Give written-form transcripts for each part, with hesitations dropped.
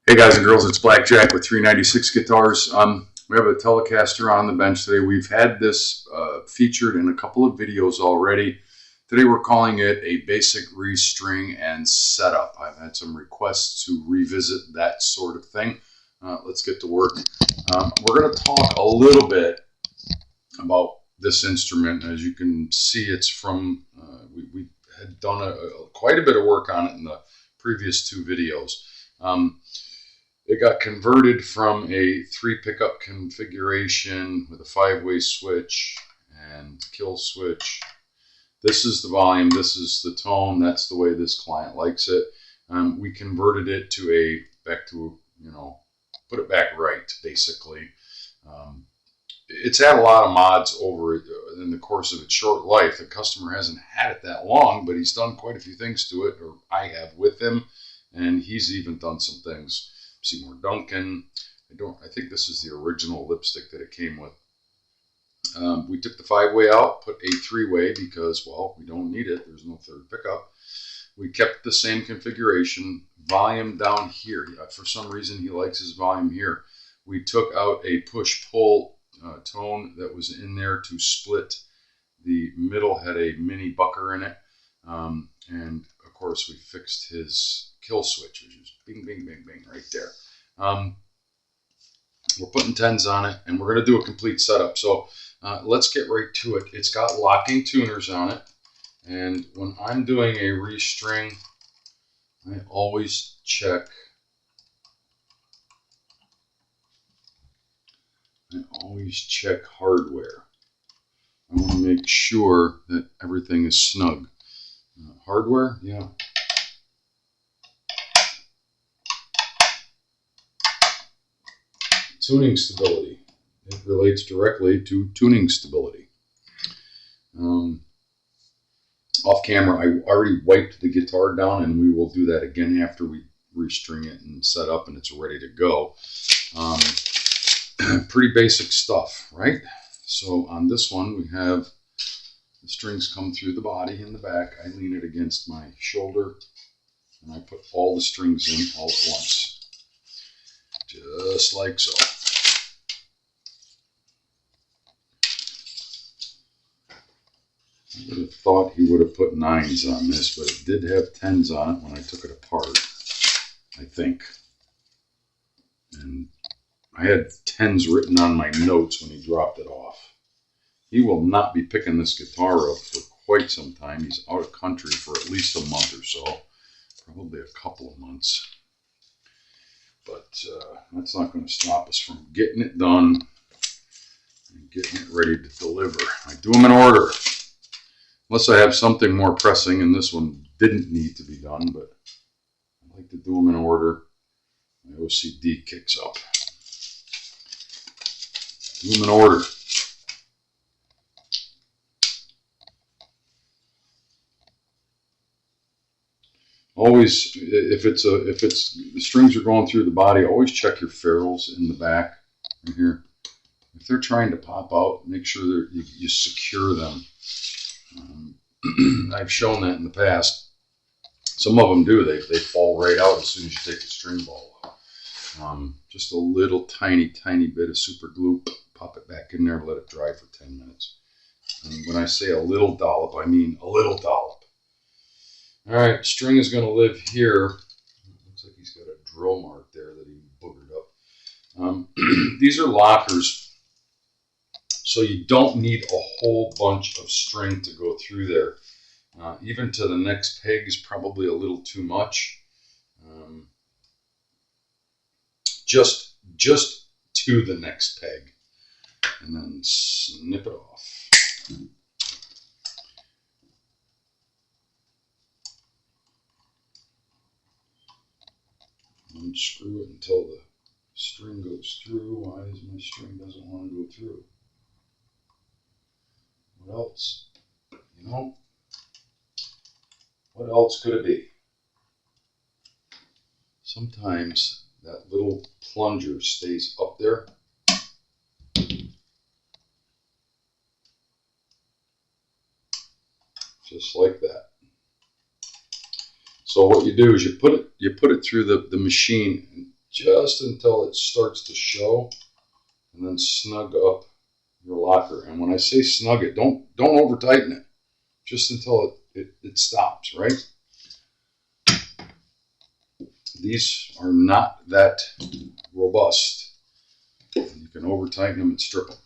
Hey guys and girls, it's Blackjack with 396 Guitars. We have a Telecaster on the bench today. We've had this featured in a couple of videos already. Today we're calling it a basic restring and setup. I've had some requests to revisit that sort of thing. Let's get to work. We're going to talk a little bit about this instrument. As you can see, it's from, we had done quite a bit of work on it in the previous two videos. It got converted from a 3 pickup configuration with a 5-way switch and kill switch. This is the volume, this is the tone, that's the way this client likes it. We converted it to put it back right, basically. It's had a lot of mods over it in the course of its short life. The customer hasn't had it that long, but he's done quite a few things to it, or I have with him, and he's even done some things. Seymour Duncan. I think this is the original lipstick that it came with. We took the 5-way out, put a 3-way because, well, we don't need it. There's no 3rd pickup. We kept the same configuration. Volume down here. For some reason, he likes his volume here. We took out a push-pull tone that was in there to split. The middle had a mini bucker in it. And of course, we fixed his kill switch, which is bing, bing, bing, bing right there. We're putting 10s on it, and we're going to do a complete setup. So let's get right to it. It's got locking tuners on it, and when I'm doing a restring, I always check. Hardware. I want to make sure that everything is snug. Hardware, yeah. Tuning stability. It relates directly to tuning stability. Off camera, I already wiped the guitar down, and we will do that again after we restring it and set up and it's ready to go. Pretty basic stuff, right? So on this one, we have the strings come through the body in the back. I lean it against my shoulder, and I put all the strings in all at once, just like so. I would have thought he would have put 9s on this, but it did have 10s on it when I took it apart, I think. And I had 10s written on my notes when he dropped it off. He will not be picking this guitar up for quite some time. He's out of country for at least a month or so, probably a couple of months. But that's not going to stop us from getting it done and getting it ready to deliver. I do them in order. Unless I have something more pressing, and this one didn't need to be done, but I like to do them in order. My OCD kicks up. Do them in order. Always, if the strings are going through the body, always check your ferrules in the back right here. If they're trying to pop out, make sure that you secure them. I've shown that in the past. Some of them do. They fall right out as soon as you take the string ball out. Just a little tiny bit of super glue. Pop it back in there, let it dry for 10 minutes. And when I say a little dollop, I mean a little dollop. All right, string is going to live here. Looks like he's got a drill mark there that he boogered up. These are lockers, so you don't need a whole bunch of string to go through there. Even to the next peg is probably a little too much. Just to the next peg, and then snip it off. Unscrew it until the string goes through. Why is my string doesn't want to go through? What else? You know, what else could it be? Sometimes that little plunger stays up there. Just like that. So what you do is you put it through the machine just until it starts to show, and then snug up your locker. And when I say snug it, don't over tighten it, just until it stops, right? These are not that robust. You can over tighten them and strip them.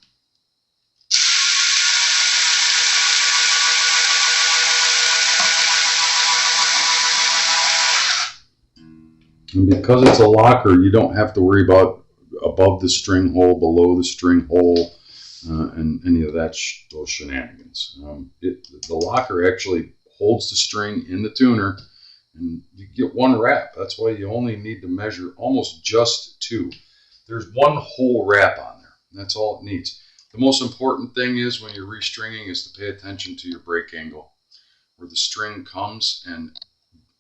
And because it's a locker, you don't have to worry about above the string hole, below the string hole, and any of that those shenanigans. The locker actually holds the string in the tuner, and you get one wrap. That's why you only need to measure almost just two. There's one whole wrap on there. That's all it needs. The most important thing is when you're restringing is to pay attention to your break angle, where the string comes and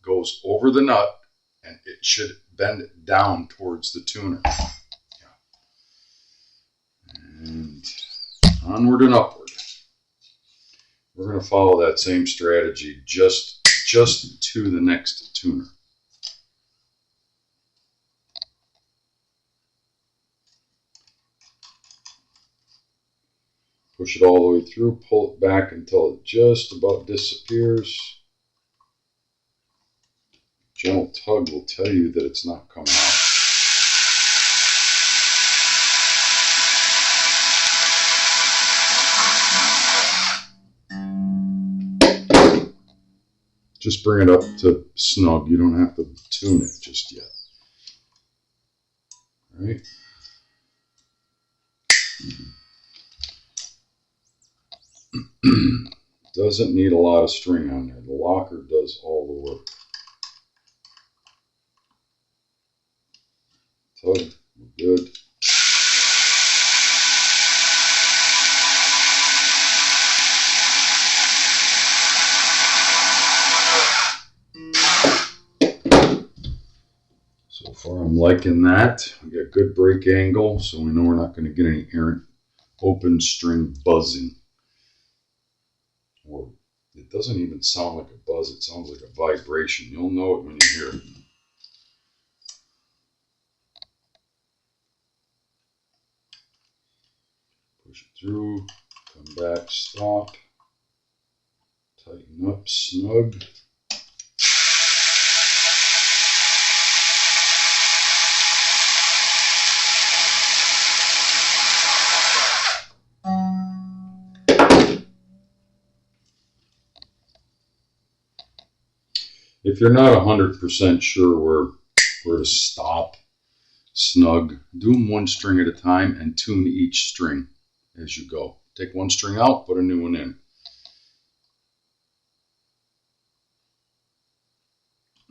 goes over the nut, and it should bend it down towards the tuner. Yeah. And onward and upward. We're going to follow that same strategy just to the next tuner. Push it all the way through, pull it back until it just about disappears. Gentle tug will tell you that it's not coming out. Just bring it up to snug. You don't have to tune it just yet. All right. Doesn't need a lot of string on there. The locker does all the work. Tug, good. So far I'm liking that. We got good break angle, so we know we're not going to get any errant open string buzzing. Or it doesn't even sound like a buzz, it sounds like a vibration. You'll know it when you hear it. Push it through, come back, stop, tighten up, snug. If you're not 100% sure where to stop, snug, do them one string at a time and tune each string as you go. Take one string out, put a new one in.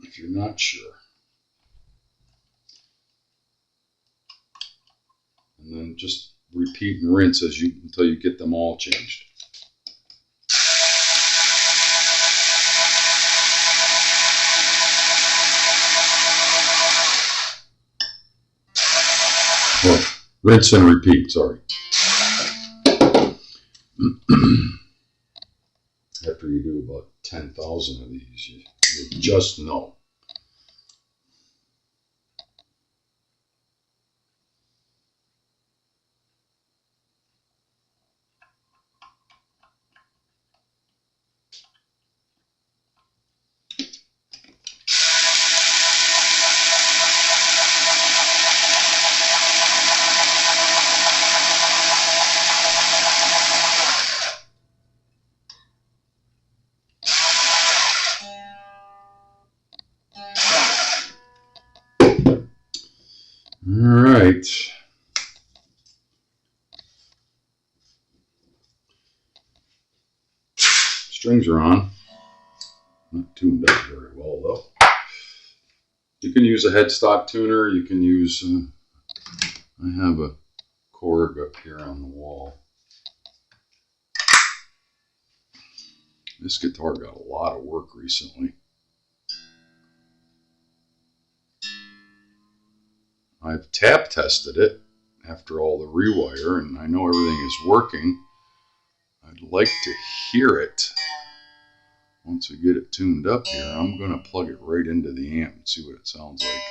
If you're not sure. And then just repeat and rinse until you get them all changed. Well, rinse and repeat, sorry. After you do about 10,000 of these, you just know. All right. Strings are on. Not tuned up very well though. You can use a headstock tuner. You can use, I have a Korg up here on the wall. This guitar got a lot of work recently. I've tap tested it after all the rewire, and I know everything is working. I'd like to hear it. Once we get it tuned up here, I'm going to plug it right into the amp and see what it sounds like.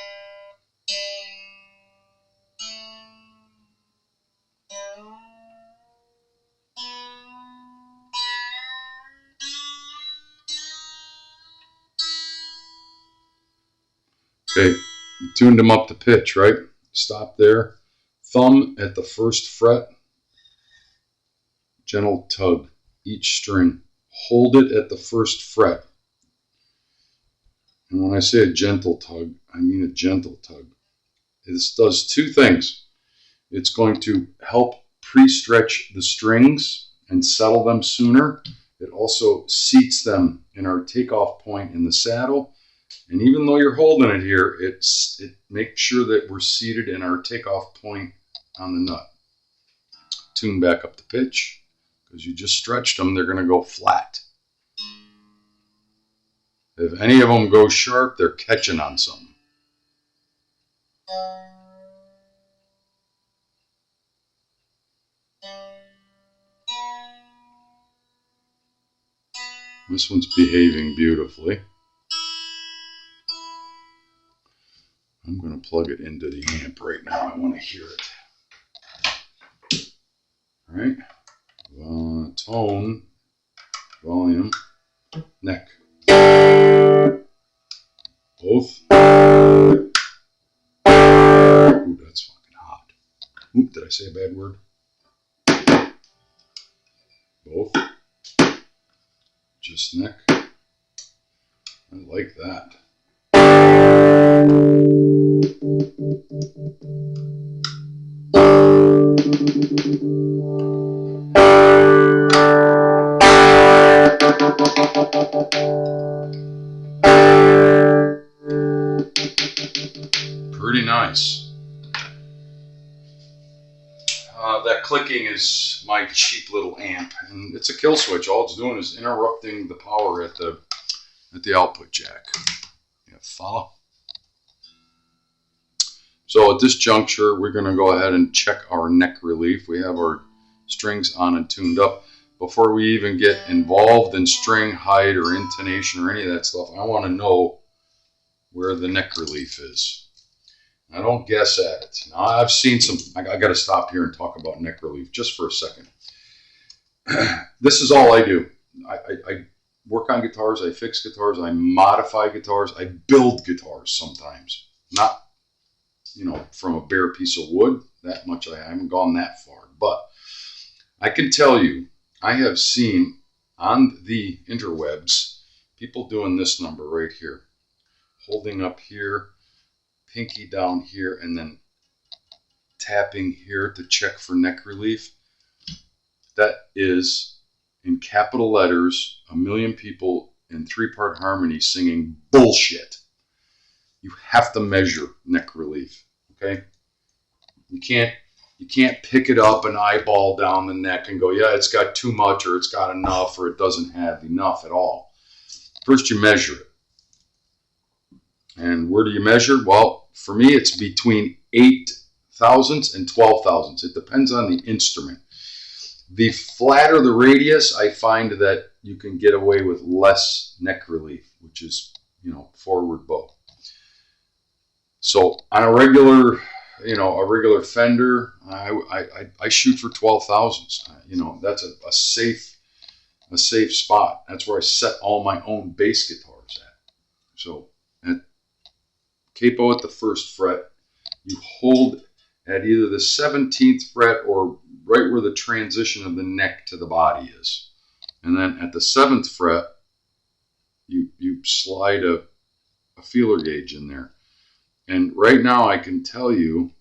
Okay, tuned them up to pitch, right? Stop there. Thumb at the first fret. Gentle tug each string. Hold it at the first fret. And when I say a gentle tug, I mean a gentle tug. This does two things. It's going to help pre-stretch the strings and settle them sooner. It also seats them in our takeoff point in the saddle. And even though you're holding it here, it makes sure that we're seated in our takeoff point on the nut. Tune back up the pitch, because you just stretched them, they're going to go flat. If any of them go sharp, they're catching on something. This one's behaving beautifully. I'm going to plug it into the amp right now. I want to hear it. All right. Tone, volume, neck. Both. Ooh, that's fucking hot. Oop, did I say a bad word? Both. Just neck. I like that. Pretty nice. That clicking is my cheap little amp, and it's a kill switch. All it's doing is interrupting the power at the output jack. Yeah, follow. So at this juncture, we're going to go ahead and check our neck relief. We have our strings on and tuned up. Before we even get involved in string height or intonation or any of that stuff, I want to know where the neck relief is. I don't guess at it. Now, I've seen some, I got to stop here and talk about neck relief just for a second. This is all I do. I work on guitars, I fix guitars, I modify guitars, I build guitars sometimes. Not, you know, from a bare piece of wood, that much I haven't gone that far. But I can tell you, I have seen on the interwebs people doing this number right here, holding up here, pinky down here, and then tapping here to check for neck relief. That is, in capital letters, a million people in 3-part harmony singing bullshit. You have to measure neck relief, okay? You can't pick it up and eyeball down the neck and go, yeah, it's got too much, or it's got enough, or it doesn't have enough at all. First, you measure it. And where do you measure? Well, for me, it's between 8 thousandths and 12 thousandths. It depends on the instrument. The flatter the radius, I find that you can get away with less neck relief, which is, you know, forward bow. So on a regular, you know, a regular Fender, I shoot for 12 thousandths. You know, that's a safe spot. That's where I set all my own bass guitars at. So at capo at the first fret, you hold at either the 17th fret or right where the transition of the neck to the body is. And then at the 7th fret, you slide a feeler gauge in there. And right now I can tell you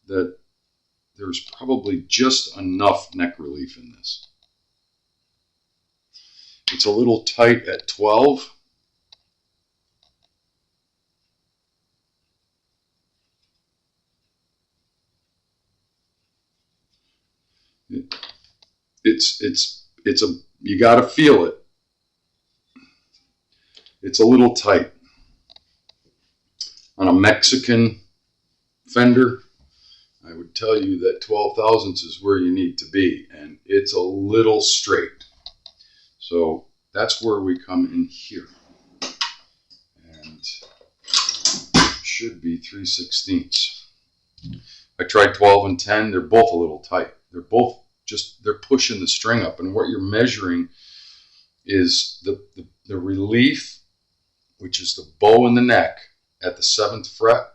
that there's probably just enough neck relief in this. It's a little tight at 12. You got to feel it. It's a little tight. On a Mexican Fender, I would tell you that 12 thousandths is where you need to be, and it's a little straight. So that's where we come in here. And it should be 3/16. I tried 12 and 10. They're both a little tight. They're both they're pushing the string up, and what you're measuring is the relief which is the bow in the neck at the 7th fret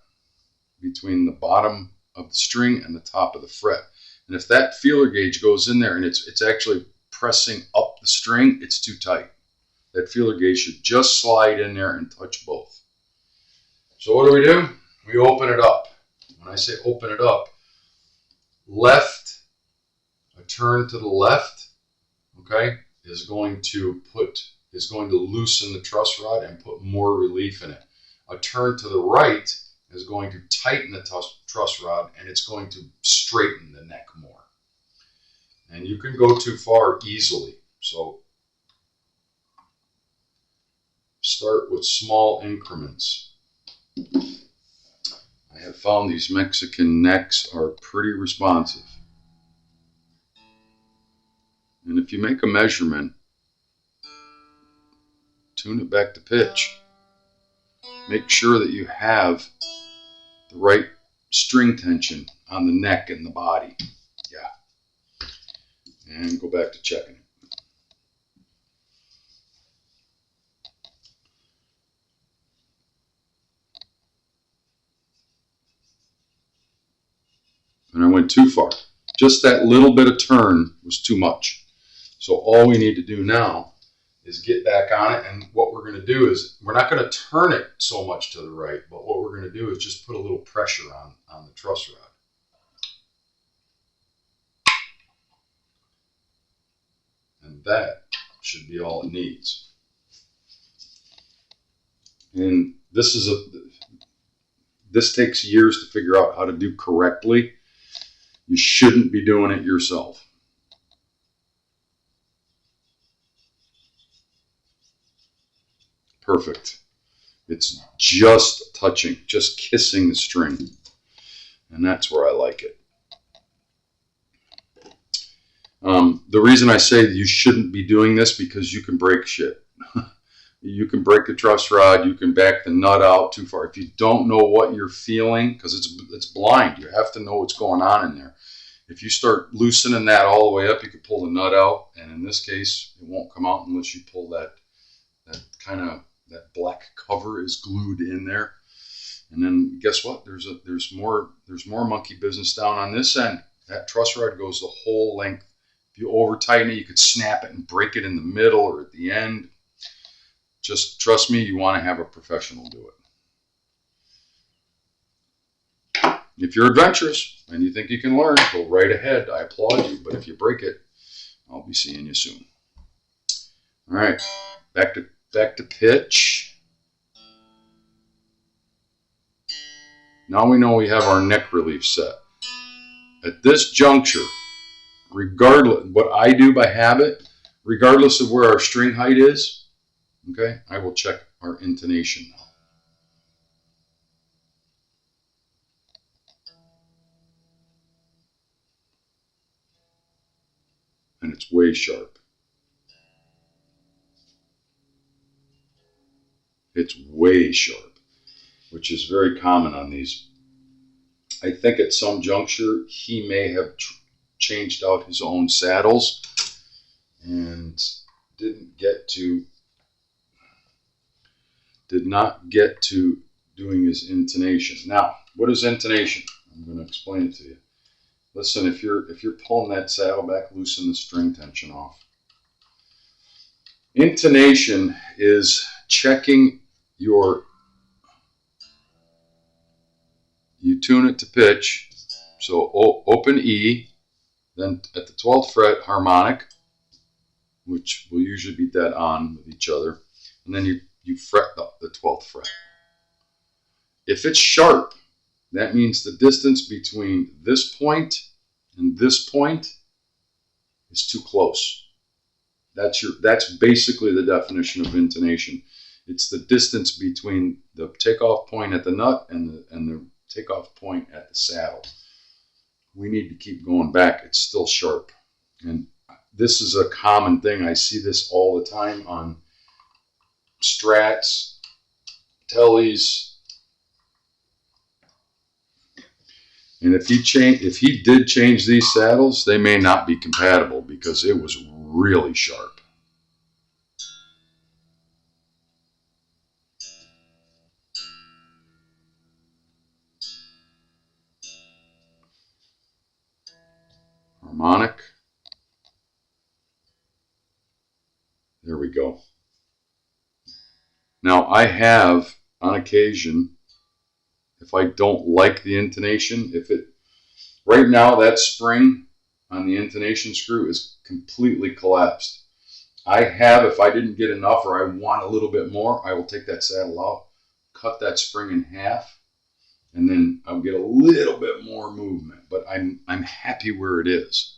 between the bottom of the string and the top of the fret. And if that feeler gauge goes in there and it's actually pressing up the string, it's too tight. That feeler gauge should just slide in there and touch both. So what do? We open it up. When I say open it up, left, a turn to the left, okay, is going to loosen the truss rod and put more relief in it. A turn to the right is going to tighten the truss rod, and it's going to straighten the neck more. And you can go too far easily. So start with small increments. I have found these Mexican necks are pretty responsive. And if you make a measurement, tune it back to pitch. Make sure that you have the right string tension on the neck and the body. Yeah. And go back to checking it. And I went too far. Just that little bit of turn was too much. So all we need to do now is get back on it, and what we're going to do is we're not going to turn it so much to the right, but what we're going to do is just put a little pressure on the truss rod. And that should be all it needs. And this takes years to figure out how to do correctly. You shouldn't be doing it yourself. Perfect. It's just touching, just kissing the string. And that's where I like it. The reason I say you shouldn't be doing this, because you can break shit. You can break the truss rod, you can back the nut out too far. If you don't know what you're feeling, because it's blind, you have to know what's going on in there. If you start loosening that all the way up, you can pull the nut out, and in this case, it won't come out unless you pull that black cover is glued in there. And then guess what? There's more monkey business down on this end. That truss rod goes the whole length. If you over tighten it, you could snap it and break it in the middle or at the end. Just trust me, you want to have a professional do it. If you're adventurous and you think you can learn, go right ahead. I applaud you. But if you break it, I'll be seeing you soon. All right, back to pitch. Now we know we have our neck relief set. At this juncture, regardless what I do by habit, regardless of where our string height is, okay, I will check our intonation now. And it's way sharp. It's way sharp, which is very common on these. I think at some juncture he may have changed out his own saddles and did not get to doing his intonation. Now, what is intonation? I'm going to explain it to you. Listen, if you're pulling that saddle back, loosen the string tension off. Intonation is checking you tune it to pitch. So open E, then at the 12th fret harmonic, which will usually be dead on with each other, and then you fret up the 12th fret. If it's sharp, that means the distance between this point and this point is too close. That's basically the definition of intonation. It's the distance between the takeoff point at the nut and the takeoff point at the saddle. We need to keep going back. It's still sharp. And this is a common thing. I see this all the time on Strats, Tellies. And if he did change these saddles, they may not be compatible because it was really sharp. harmonic. There we go. Now I have, on occasion, if I don't like the intonation, right now that spring on the intonation screw is completely collapsed. I have, if I didn't get enough or I want a little bit more, I will take that saddle out, cut that spring in half, and then I'll get a little bit more movement. But I'm happy where it is.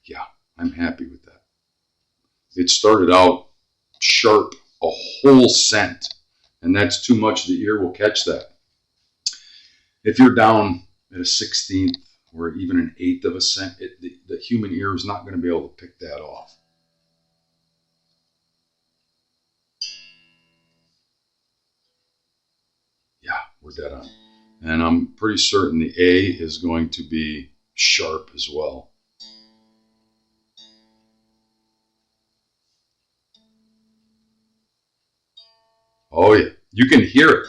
Yeah, I'm happy with that. It started out sharp, a whole cent, and that's too much. The ear will catch that. If you're down at a 16th or even an 1/8 of a cent, the human ear is not going to be able to pick that off. Yeah, we're dead on. And I'm pretty certain the A is going to be sharp as well. Oh yeah, you can hear it.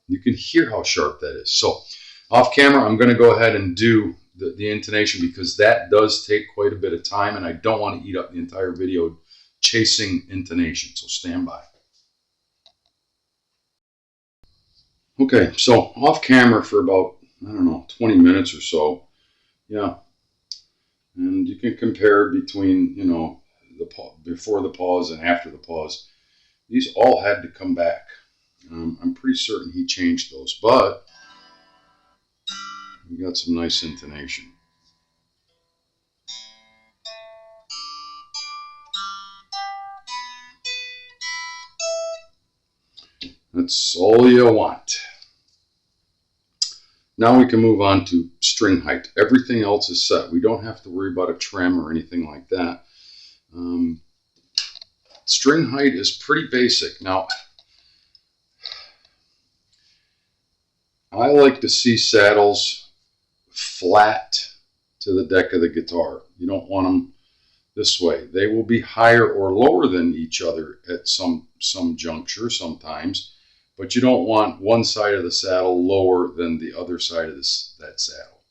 You can hear how sharp that is. So off camera, I'm going to go ahead and do the intonation because that does take quite a bit of time and I don't want to eat up the entire video chasing intonation. So stand by. Okay, so off camera for about, I don't know, 20 minutes or so. Yeah. And you can compare between, you know, before the pause and after the pause. These all had to come back. I'm pretty certain he changed those, but we got some nice intonation. That's all you want. Now we can move on to string height. Everything else is set. We don't have to worry about a trem or anything like that. String height is pretty basic. Now, I like to see saddles flat to the deck of the guitar. You don't want them this way. They will be higher or lower than each other at some juncture sometimes, but you don't want one side of the saddle lower than the other side of that saddle.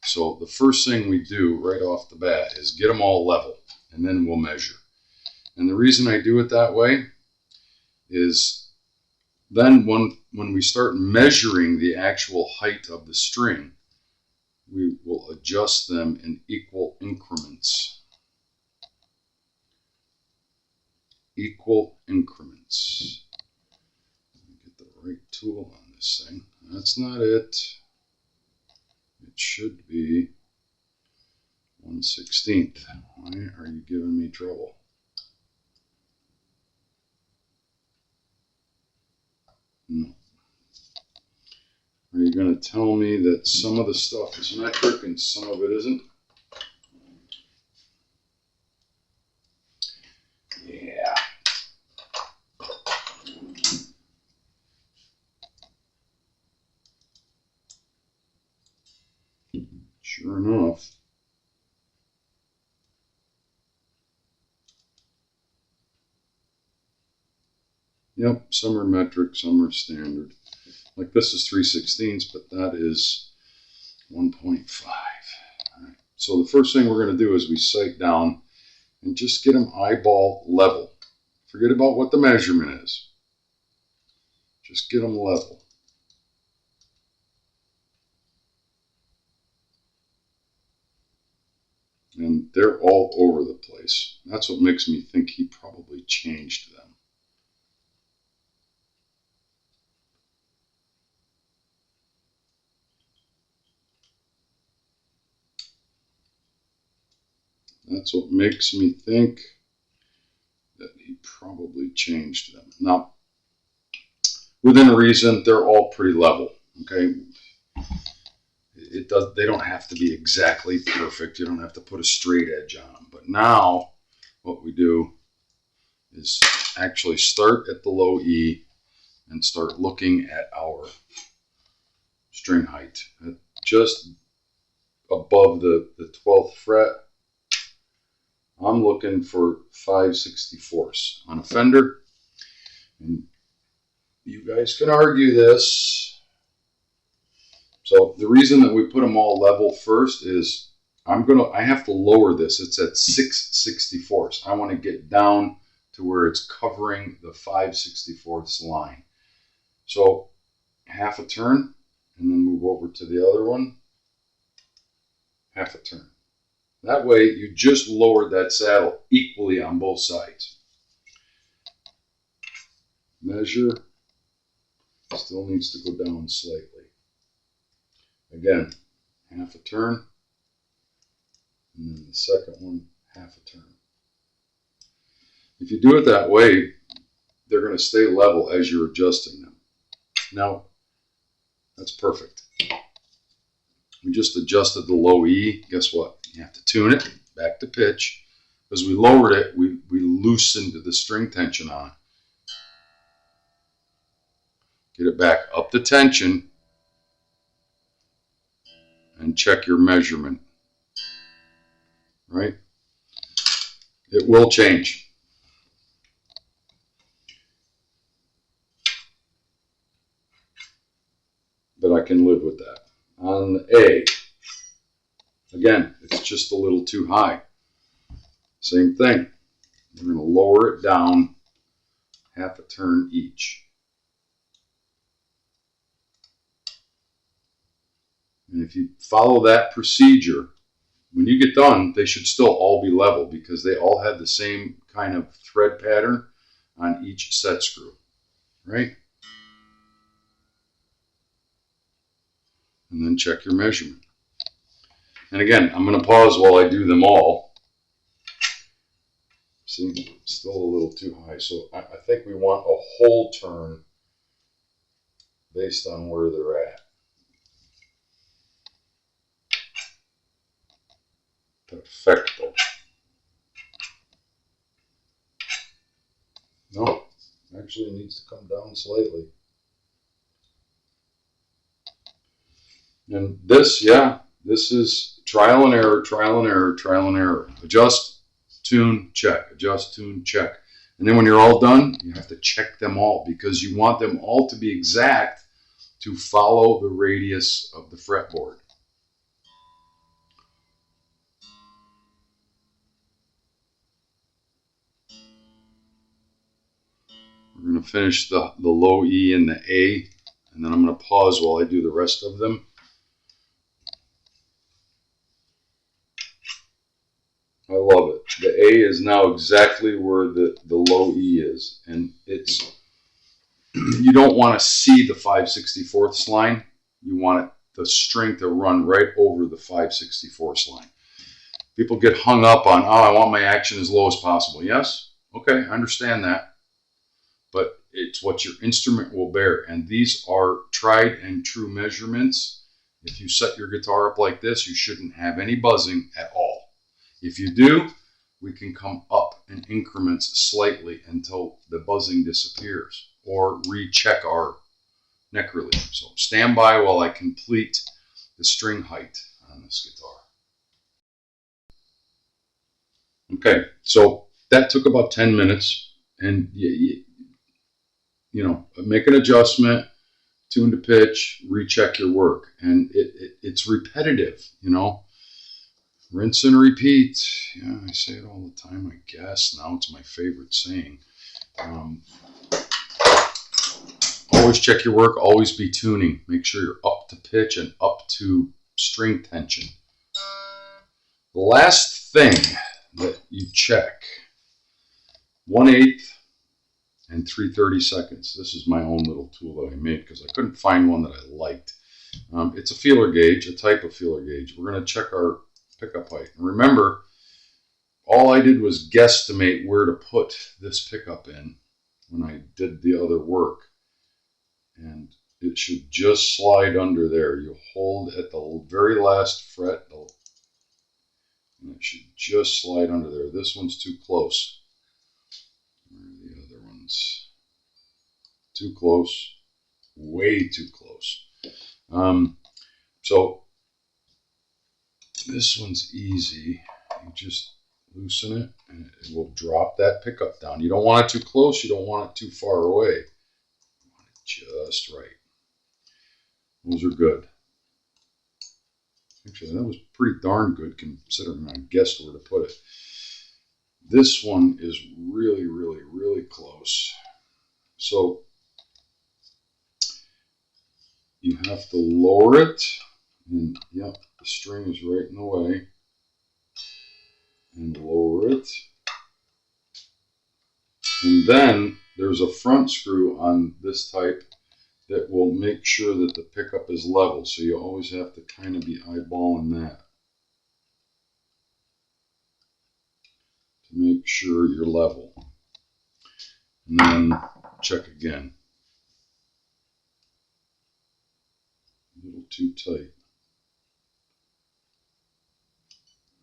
So the first thing we do right off the bat is get them all level, and then we'll measure. And the reason I do it that way is then when we start measuring the actual height of the string, we will adjust them in equal increments. Equal increments. Get the right tool on this thing. That's not it. It should be 1/16. Why are you giving me trouble? No. Are you going to tell me that some of the stuff is metric and some of it isn't? Yeah. Sure enough. Yep, some are metric, some are standard. Like this is 3/16, but that is 1.5. All right. So the first thing we're going to do is we sight down and just get them eyeball level. Forget about what the measurement is. Just get them level. And they're all over the place. That's what makes me think he probably changed them. That's what makes me think that he probably changed them. Now, within reason, they're all pretty level, okay? They don't have to be exactly perfect. You don't have to put a straight edge on them. But now, what we do is actually start at the low E and start looking at our string height. At just above the 12th fret, I'm looking for 5/64. On a Fender, And you guys can argue this. So the reason that we put them all level first is I have to lower this. It's at 6/64. I want to get down to where it's covering the 5/64 line. So half a turn, and then move over to the other one. Half a turn. That way you just lowered that saddle equally on both sides. Measure. Still needs to go down slightly. Again, half a turn. And then the second one, half a turn. If you do it that way, they're going to stay level as you're adjusting them. Now, that's perfect. We just adjusted the low E. Guess what? You have to tune it back to pitch. As we lowered it, we loosened the string tension on it. Get it back up to tension and check your measurement. Right? It will change. But I can live with that. On A, again, it's just a little too high. Same thing. We're going to lower it down half a turn each. And if you follow that procedure, when you get done, they should still all be level because they all have the same kind of thread pattern on each set screw, right? And then check your measurement. And again, I'm going to pause while I do them all. See, still a little too high. So I think we want a whole turn based on where they're at. Perfecto. No, actually it needs to come down slightly. And this, yeah, this is trial and error, trial and error, trial and error. Adjust, tune, check. Adjust, tune, check. And then when you're all done, you have to check them all because you want them all to be exact to follow the radius of the fretboard. We're going to finish the low E and the A, and then I'm going to pause while I do the rest of them. I love it. The A is now exactly where the low E is, and it's you don't want to see the 5/64 line. You want the string to run right over the 5/64 line. People get hung up on, oh, I want my action as low as possible. Yes, okay, I understand that. But it's what your instrument will bear. And these are tried and true measurements. If you set your guitar up like this, you shouldn't have any buzzing at all. If you do, we can come up in increments slightly until the buzzing disappears or recheck our neck relief. So stand by while I complete the string height on this guitar. Okay, so that took about 10 minutes, and you know, make an adjustment, tune to pitch, recheck your work, and it's repetitive, you know. Rinse and repeat. Yeah, I say it all the time, I guess. Now it's my favorite saying. Always check your work, always be tuning. Make sure you're up to pitch and up to string tension. The last thing that you check, 1/8 and 3/32. This is my own little tool that I made because I couldn't find one that I liked. It's a feeler gauge, a type of feeler gauge. We're going to check our pickup height. And remember, all I did was guesstimate where to put this pickup in when I did the other work. And it should just slide under there. You hold at the very last fret, and it should just slide under there. This one's too close. Where are the other ones? Too close. Way too close. So this one's easy. You just loosen it, and it will drop that pickup down. You don't want it too close, you don't want it too far away. You want it just right. Those are good. Actually, that was pretty darn good considering I guessed where to put it. This one is really, really, really close. So you have to lower it, and yep, the string is right in the way. And lower it. And then there's a front screw on this type that will make sure that the pickup is level. So you always have to kind of be eyeballing that to make sure you're level. And then check again. A little too tight.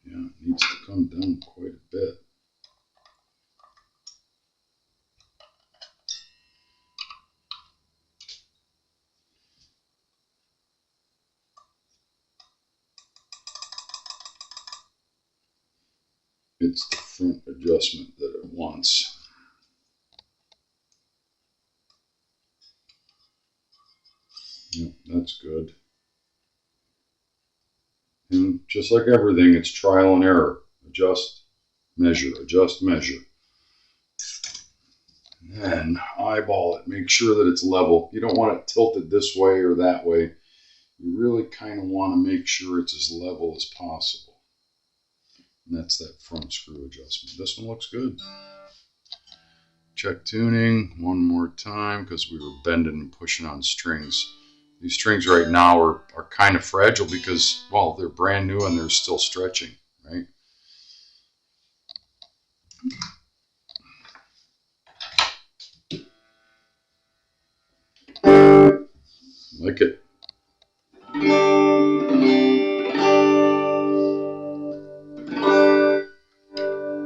Yeah, it needs to come down quite a bit. It's the front adjustment that it wants. Yep, that's good. And just like everything, it's trial and error. Adjust, measure, adjust, measure. And then eyeball it. Make sure that it's level. You don't want it tilted this way or that way. You really kind of want to make sure it's as level as possible. And that's that front screw adjustment. This one looks good. Check tuning one more time because we were bending and pushing on strings. These strings right now are kind of fragile because, well, they're brand new and they're still stretching, right? Like it.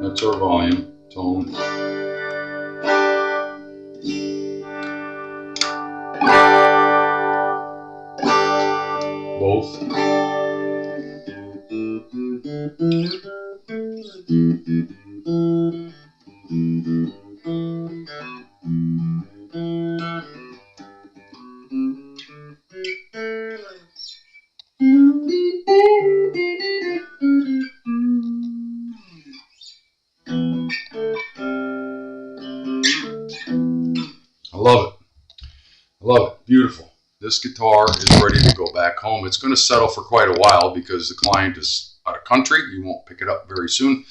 That's our volume, tone. Both. I love it. I love it. Beautiful. This guitar is ready to go back home. It's going to settle for quite a while because the client is out of country. You won't pick it up very soon.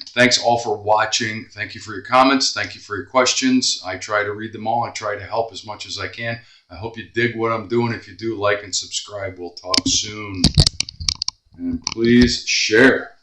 Thanks all for watching. Thank you for your comments. Thank you for your questions. I try to read them all. I try to help as much as I can. I hope you dig what I'm doing. If you do, like and subscribe. We'll talk soon. And please share.